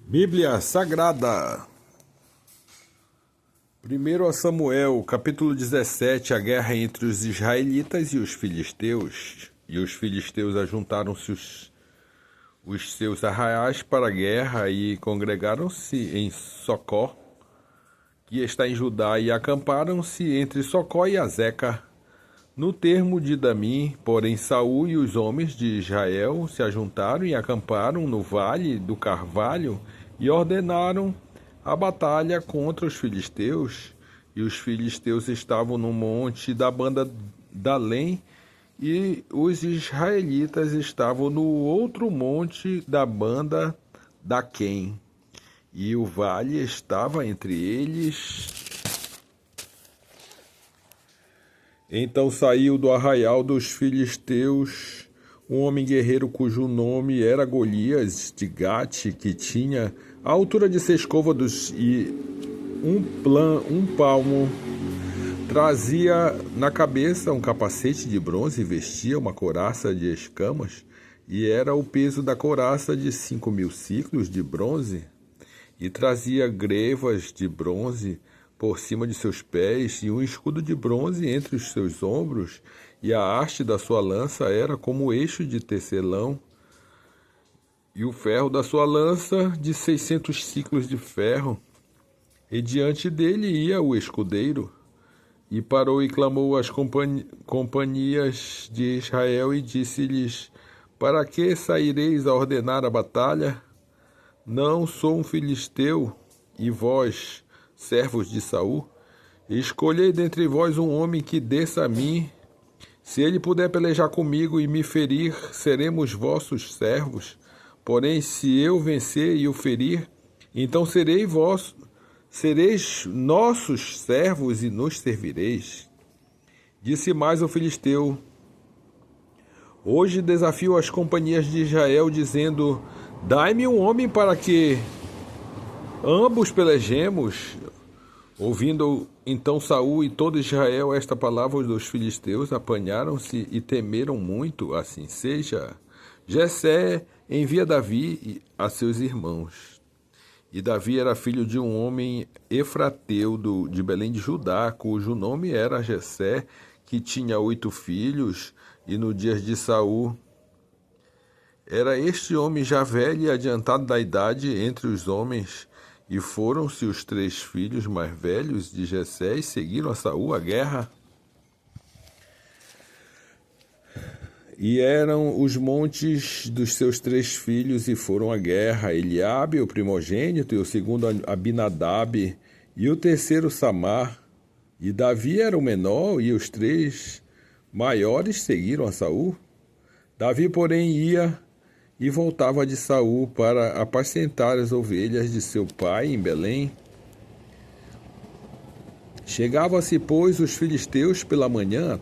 Bíblia Sagrada. 1 Samuel, capítulo 17, a guerra entre os israelitas e os filisteus. E os filisteus ajuntaram-se os seus arraiais para a guerra e congregaram-se em Socó, que está em Judá, e acamparam-se entre Socó e Azeca, no termo de Damim. Porém Saul e os homens de Israel se ajuntaram e acamparam no vale do Carvalho e ordenaram a batalha contra os filisteus. E os filisteus estavam no monte da banda Dalém, e os israelitas estavam no outro monte da banda Daquém, e o vale estava entre eles. Então saiu do arraial dos filisteus um homem guerreiro cujo nome era Golias de Gate, que tinha a altura de 6 côvados e um palmo. Trazia na cabeça um capacete de bronze e vestia uma couraça de escamas, e era o peso da couraça de 5.000 siclos de bronze, e trazia grevas de bronze por cima de seus pés, e um escudo de bronze entre os seus ombros, e a haste da sua lança era como o eixo de tecelão, e o ferro da sua lança de 600 ciclos de ferro. E diante dele ia o escudeiro, e parou e clamou às companhias de Israel, e disse-lhes: para que saireis a ordenar a batalha? Não sou um filisteu, e vós, servos de Saul? Escolhei dentre vós um homem que desça a mim. Se ele puder pelejar comigo e me ferir, seremos vossos servos. Porém, se eu vencer e o ferir, então sereis nossos servos e nos servireis. Disse mais o filisteu: hoje desafio as companhias de Israel, dizendo: dai-me um homem para que ambos pelejemos. Ouvindo então Saul e todo Israel esta palavra dos filisteus, apanharam-se e temeram muito. Assim seja, Jessé envia Davi a seus irmãos. E Davi era filho de um homem efrateu de Belém de Judá, cujo nome era Jessé, que tinha 8 filhos. E no dia de Saul era este homem já velho e adiantado da idade entre os homens. E foram-se os 3 filhos mais velhos de Jessé e seguiram a Saul à guerra. E eram os montes dos seus 3 filhos, e foram à guerra: Eliabe, o primogênito, e o segundo Abinadab, e o terceiro Samar. E Davi era o menor, e os 3 maiores seguiram a Saul. Davi, porém, ia e voltava de Saul para apacentar as ovelhas de seu pai em Belém. Chegava-se, pois, os filisteus pela manhã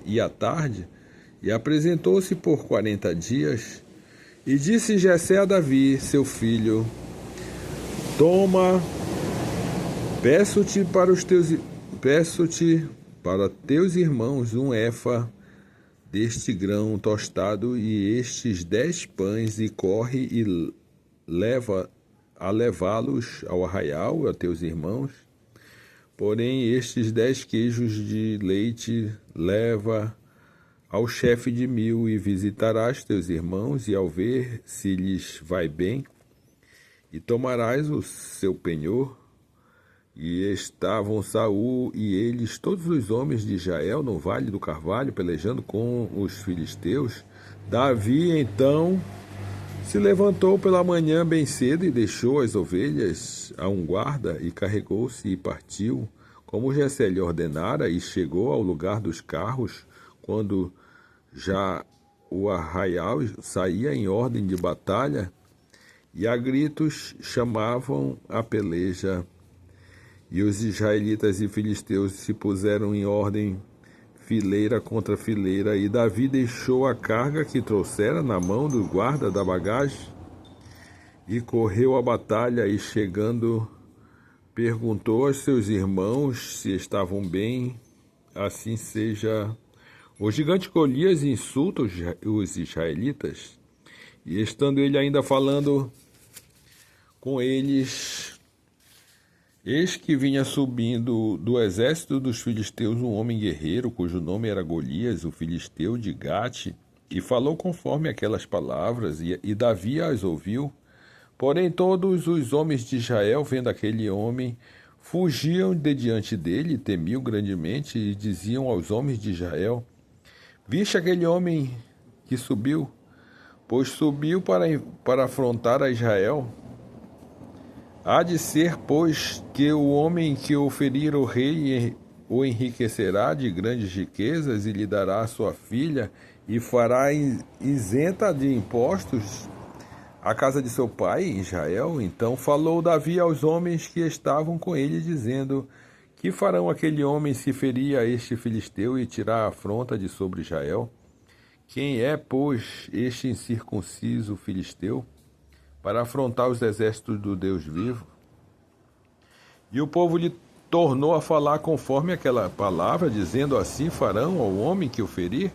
e à tarde, e apresentou-se por 40 dias. E disse Jessé a Davi, seu filho: toma, peço-te para teus irmãos um efa deste grão tostado e estes 10 pães, e corre e levá-los ao arraial a teus irmãos. Porém estes 10 queijos de leite leva ao chefe de 1000, e visitarás teus irmãos, e ao ver se lhes vai bem, e tomarás o seu penhor. E estavam Saul e eles, todos os homens de Israel, no vale do Carvalho, pelejando com os filisteus. Davi então se levantou pela manhã bem cedo e deixou as ovelhas a um guarda, e carregou-se e partiu, como Jessé lhe ordenara, e chegou ao lugar dos carros, quando já o arraial saía em ordem de batalha, e a gritos chamavam a peleja. E os israelitas e filisteus se puseram em ordem, fileira contra fileira, e Davi deixou a carga que trouxera na mão do guarda da bagagem, e correu à batalha, e chegando, perguntou aos seus irmãos se estavam bem. Assim seja, o gigante Golias insulta os israelitas, e estando ele ainda falando com eles, eis que vinha subindo do exército dos filisteus um homem guerreiro, cujo nome era Golias, o filisteu de Gate, e falou conforme aquelas palavras, e Davi as ouviu. Porém todos os homens de Israel, vendo aquele homem, fugiam de diante dele, temiam grandemente, e diziam aos homens de Israel: viste aquele homem que subiu? Pois subiu para afrontar a Israel. Há de ser, pois, que o homem que o ferir o rei o enriquecerá de grandes riquezas e lhe dará a sua filha e fará isenta de impostos a casa de seu pai, Israel. Então falou Davi aos homens que estavam com ele, dizendo: que farão aquele homem se ferir a este filisteu e tirar a afronta de sobre Israel? Quem é, pois, este incircunciso filisteu, para afrontar os exércitos do Deus vivo? E o povo lhe tornou a falar conforme aquela palavra, dizendo: assim farão ao homem que o ferir?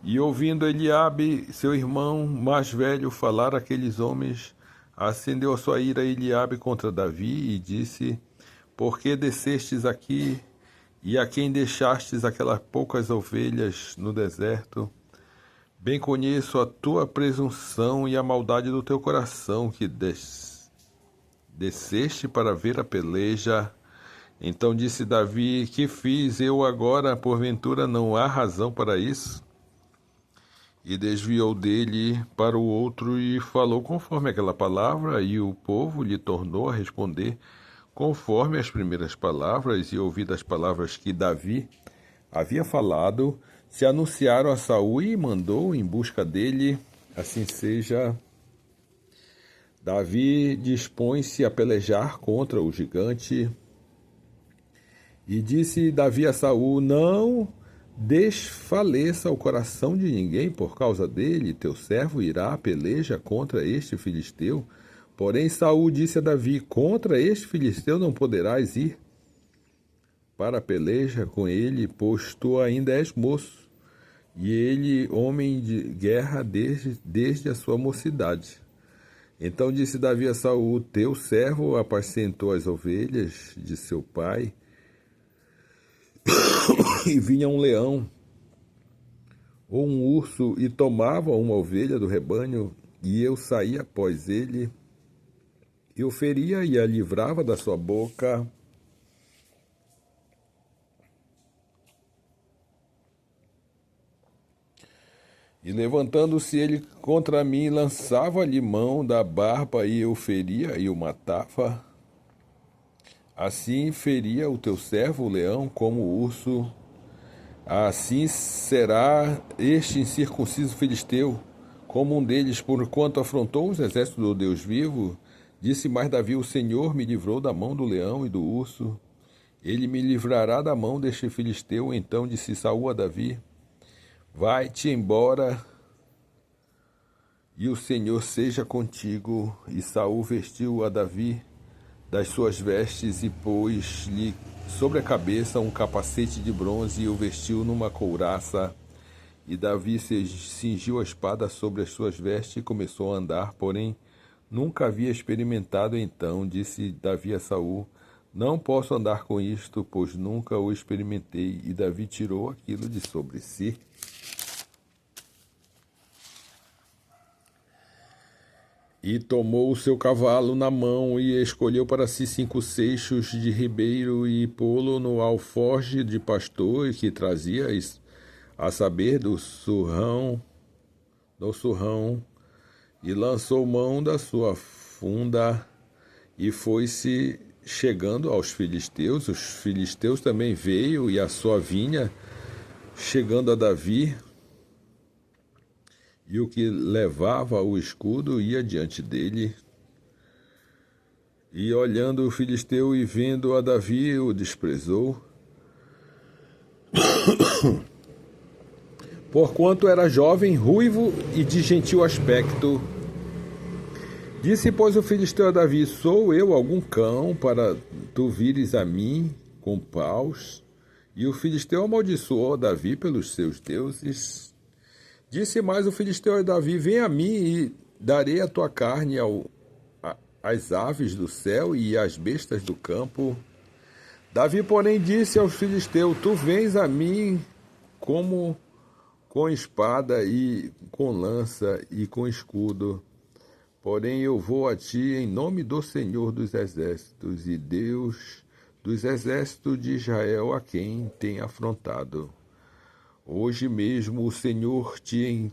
E ouvindo Eliabe, seu irmão mais velho, falar aqueles homens, acendeu a sua ira Eliabe contra Davi e disse: por que descestes aqui, e a quem deixastes aquelas poucas ovelhas no deserto? Bem conheço a tua presunção e a maldade do teu coração, que desceste para ver a peleja. Então disse Davi: que fiz eu agora? Porventura não há razão para isso? E desviou dele para o outro e falou conforme aquela palavra, e o povo lhe tornou a responder conforme as primeiras palavras, e ouvidas as palavras que Davi havia falado, se anunciaram a Saul e mandou em busca dele. Assim seja, Davi dispõe-se a pelejar contra o gigante. E disse Davi a Saul: não desfaleça o coração de ninguém por causa dele, teu servo irá à peleja contra este filisteu. Porém Saul disse a Davi: contra este filisteu não poderás ir para a peleja com ele, pois tu ainda és moço, e ele homem de guerra desde a sua mocidade. Então disse Davi a Saul: teu servo apacentou as ovelhas de seu pai, e vinha um leão ou um urso e tomava uma ovelha do rebanho, e eu saía após ele, e o feria e a livrava da sua boca. E levantando-se ele contra mim, lançava-lhe mão da barba, e eu feria e o matava. Assim feria o teu servo o leão como o urso. Assim será este incircunciso filisteu, como um deles, porquanto afrontou os exércitos do Deus vivo. Disse mais Davi: o Senhor me livrou da mão do leão e do urso. Ele me livrará da mão deste filisteu. Então disse Saul a Davi: vai-te embora, e o Senhor seja contigo. E Saul vestiu a Davi das suas vestes e pôs-lhe sobre a cabeça um capacete de bronze e o vestiu numa couraça. E Davi cingiu a espada sobre as suas vestes e começou a andar, porém nunca havia experimentado. Então disse Davi a Saul: não posso andar com isto, pois nunca o experimentei. E Davi tirou aquilo de sobre si. E tomou o seu cavalo na mão e escolheu para si 5 seixos de ribeiro e pô-lo no alforje de pastor que trazia, a saber, do surrão, e lançou mão da sua funda e foi-se chegando aos filisteus. Os filisteus também veio, e a sua vinha chegando a Davi, e o que levava o escudo ia diante dele. E olhando o filisteu e vendo a Davi, o desprezou, porquanto era jovem, ruivo e de gentil aspecto. Disse, pois, o filisteu a Davi: sou eu algum cão para tu vires a mim com paus? E o filisteu amaldiçoou Davi pelos seus deuses. Disse mais o filisteu a Davi: vem a mim e darei a tua carne a as aves do céu e as bestas do campo. Davi, porém, disse aos filisteus: Tu vens a mim como com espada e com lança e com escudo. Porém, eu vou a ti em nome do Senhor dos Exércitos e Deus dos exércitos de Israel, a quem tem afrontado. Hoje mesmo o Senhor te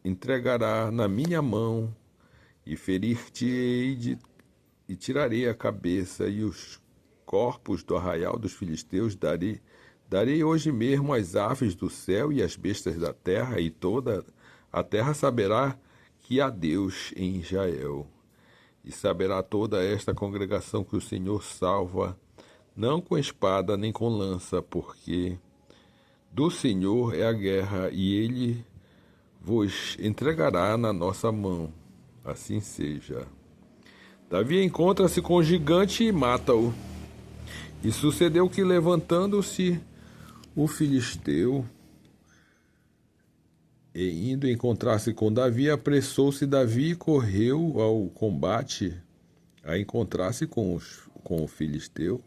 entregará na minha mão, e ferir-te-ei e tirarei a cabeça e os corpos do arraial dos filisteus. Darei hoje mesmo às aves do céu e às bestas da terra, e toda a terra saberá que há Deus em Israel. E saberá toda esta congregação que o Senhor salva, não com espada nem com lança, porque do Senhor é a guerra, e ele vos entregará na nossa mão. Assim seja. Davi encontra-se com o gigante e mata-o. E sucedeu que, levantando-se o filisteu e indo encontrar-se com Davi, apressou-se Davi e correu ao combate a encontrar-se com o filisteu.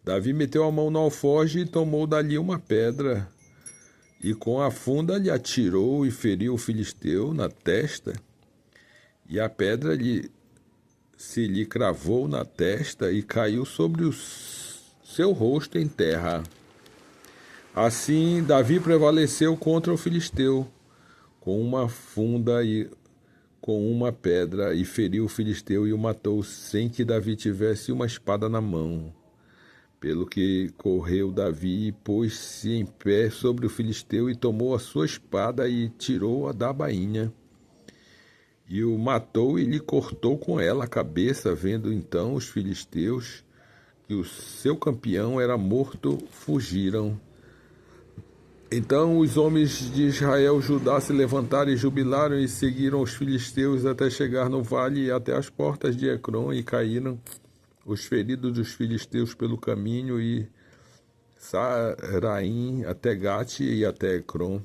Davi meteu a mão no alforje e tomou dali uma pedra, e com a funda lhe atirou e feriu o filisteu na testa, e a pedra se lhe cravou na testa e caiu sobre o seu rosto em terra. Assim Davi prevaleceu contra o filisteu com uma funda e com uma pedra, e feriu o filisteu e o matou sem que Davi tivesse uma espada na mão. Pelo que correu Davi e pôs-se em pé sobre o filisteu e tomou a sua espada e tirou-a da bainha. E o matou e lhe cortou com ela a cabeça. Vendo então os filisteus que o seu campeão era morto, fugiram. Então os homens de Israel e Judá se levantaram e jubilaram e seguiram os filisteus até chegar no vale e até as portas de Ecrom, e caíram os feridos dos filisteus pelo caminho, e Saraim até Gate e até Ecrom.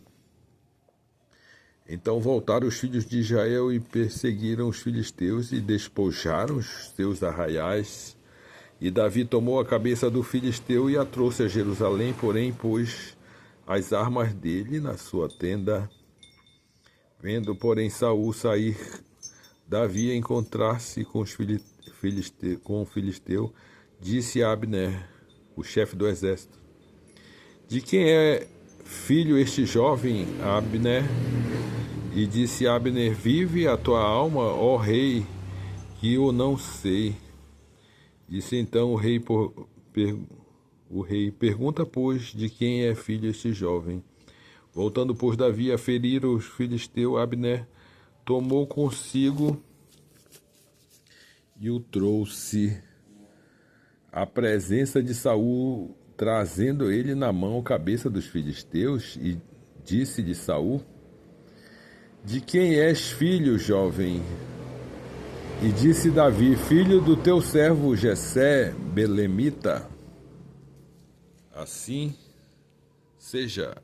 Então voltaram os filhos de Israel e perseguiram os filisteus e despojaram os seus arraiais. E Davi tomou a cabeça do filisteu e a trouxe a Jerusalém, porém pôs as armas dele na sua tenda. Vendo, porém, Saul sair Davi a encontrar-se com o filisteu, disse a Abner, o chefe do exército: De quem é filho este jovem, Abner? E disse Abner: Vive a tua alma, ó rei, que eu não sei. Disse então o rei: Pergunta, pois, de quem é filho este jovem. Voltando, pois, Davi a ferir os filisteus, Abner tomou consigo e o trouxe à presença de Saul, trazendo ele na mão a cabeça dos filisteus, e disse-lhe Saul: De quem és filho, jovem? E disse Davi: Filho do teu servo Jessé, belemita. Assim seja.